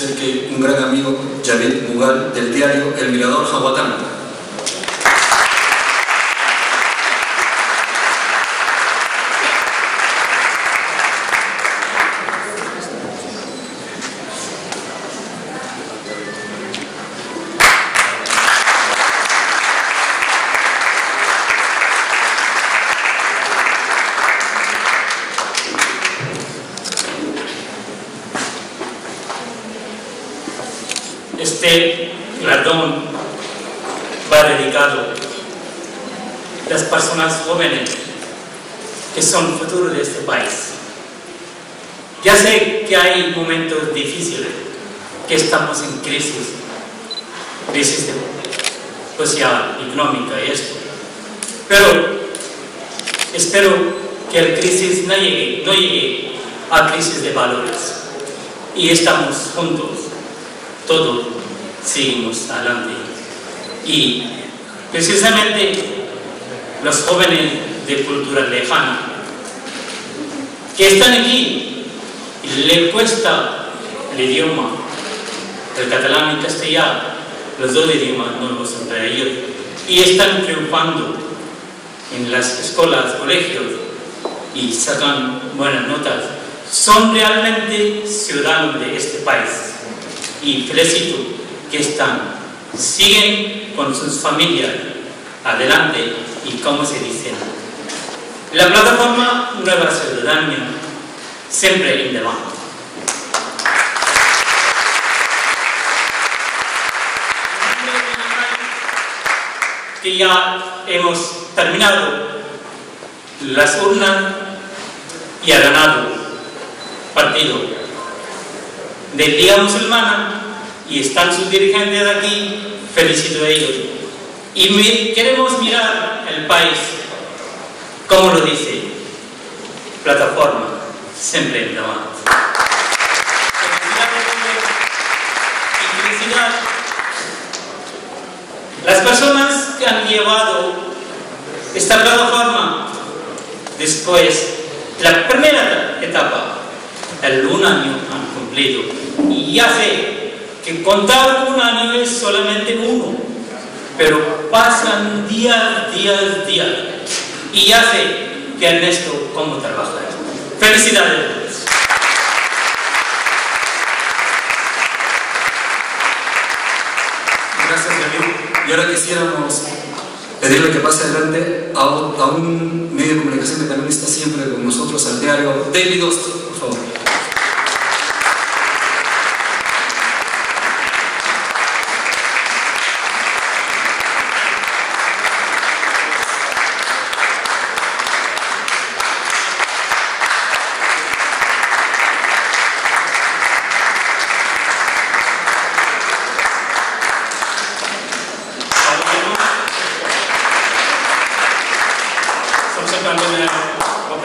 ser que un gran amigo, Javid Mughal, del diario El Mirador Jaguatán. Este galardón va dedicado a las personas jóvenes que son el futuro de este país. Ya sé que hay momentos difíciles, que estamos en crisis social, económica y esto, pero espero que la crisis no llegue a crisis de valores y estamos juntos. Todos seguimos adelante y precisamente los jóvenes de cultura lejana que están aquí y les cuesta el idioma, el catalán y castellano, los dos idiomas no lo son para ellos y están triunfando en las escuelas, colegios y sacan buenas notas, son realmente ciudadanos de este país. Y felicito que siguen con sus familias adelante y como se dice, la plataforma Nueva Ciudadanía siempre en debate. Que ya hemos terminado las urnas y ha ganado partido del Día Musulmana y están sus dirigentes aquí, felicito a ellos. Y queremos mirar el país, como lo dice, plataforma, siempre en debate. Y felicidad. Las personas que han llevado esta plataforma después, la primera etapa, el 1 año han cumplido. Y ya sé que contar 1 año es solamente uno, pero pasan días. Y ya sé que Ernesto cómo trabaja. Felicidades. Gracias, David. Y ahora quisiéramos pedirle que pase adelante a un medio de comunicación que también está siempre con nosotros, al diario David Ost, por favor.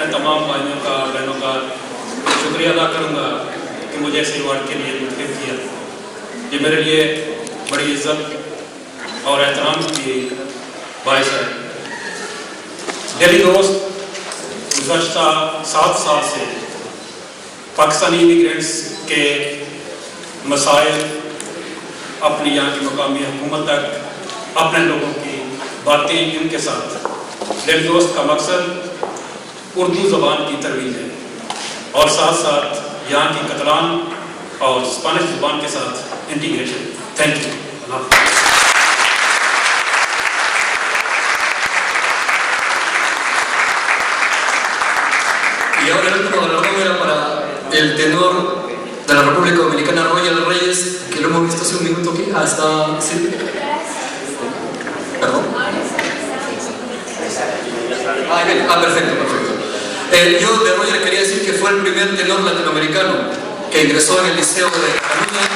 तमाम भाइयों का, बहनों का शुक्रिया अदा करूँगा कि मुझे इस अवार्ड के लिए मुंतखब किया। ये मेरे लिए बड़ी इज्जत और एहतराम की बाइस है। दिली दोस्त गुज़श्ता 7 साल से पाकिस्तानी इमिग्रेंट्स के मसाइल, अपनी यहाँ की मकामी हुकूमत तक अपने लोगों की बातें इनके साथ। दिली दोस्त का मकसद उर्दू ज़बान की तरवीज है और साथ साथ यहाँ की कतलान और स्पेनिश ज़बान के साथ integration. Thank you. Y ahora el último galardón era para el tenor de la República Dominicana, Royal Reyes, que lo hemos visto hace un minuto aquí. Hasta... ¿sí? ¿Perdón? Perfecto. Yo de Roger quería decir que fue el primer tenor latinoamericano que ingresó en el Liceo de Cataluña.